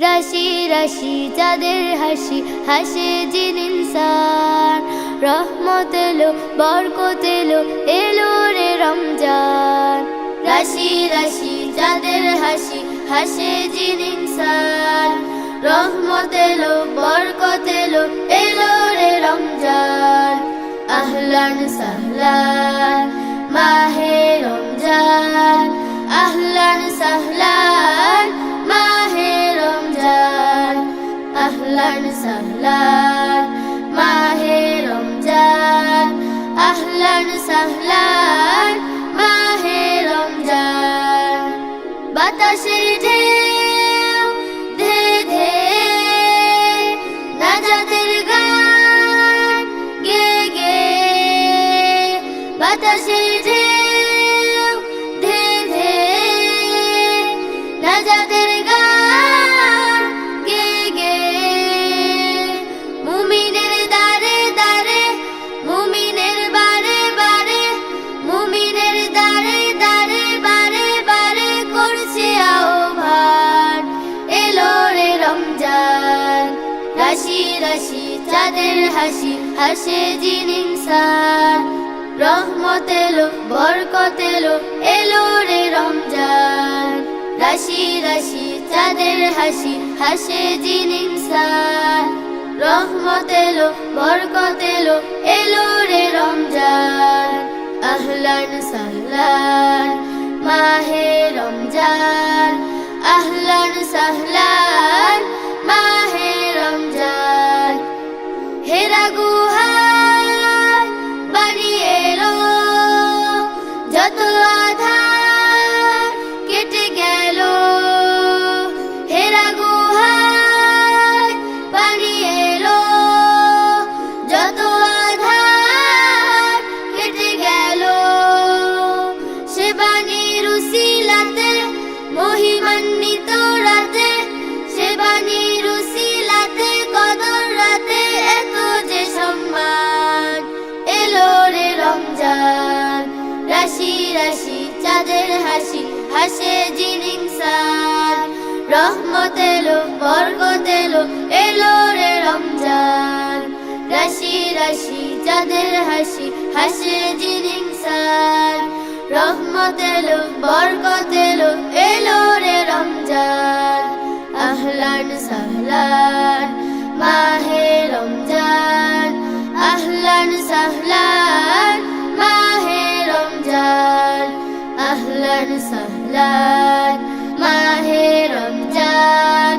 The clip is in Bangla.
রাশি রাশি চাঁদের হাসি হাসে জিন ইনসান, রহমত এলো বরকত এলো, এলো রে রমজান। রাশি রাশি চাঁদের হাসি হাসে জিন ইনসান, রহমত এলো বরকত এলো, এলো রে রমজান। আহলান সাহলান মাহে রমজান, আহলান সাহলান মাহে রমজান, আহলান সাহলান মাহে রমজান, আহলান সাহলান মাহে রমজান। বাতাসের ঢেউ ধে ধে নাজাতের গান গে গে, বাতাসের ঢেউ ধে ধে নাজাতের গান গে গে। মুমিনের দারে দারে, মুমিনের বারে বারে, মুমিনের দারে দারে বারে বারে করছে আহ্বান, এলো রে রমজান। রাশি রাশি চাঁদের হাসি হাসে জিন ইনসান, রহমত এলো বরকত এলো, এলো রে রমজান। রাশি রাশি চাঁদের হাসি হাসে জিন ইনসান, রহমত এলো বরকত এলো, এলো রে রমজান। আহলান সাহলান মাহে রমজান, আহলান সাহলান মাহে রমজান। হেরা গুহায় বাড়ি এলো, যত আধার কেটে গেল। হেরা গুহায় বাড়ি এলো, যত আধার কেটে গেল। সে বাণীর উসিলাতে মহিমান্বিত রাতে, সে বাণীর উসিলাতে কদর রাতে এত যে সম্মান, এলো রে রমজান। রাশি রাশি চাঁদের হাসি হাসে জিন ইনসান, রহমত এলো বরকত এলো, এলো রে রমজান। রাশি রাশি চাঁদের হাসি হাসে জিন ইনসান, রহমত এলো বরকত এলো, এলো রে রমজান। আহলান সাহলান মাহে রমজান, আহলান সাহলান মাহে রমজান, আহলান সাহলান মাহে রমজান,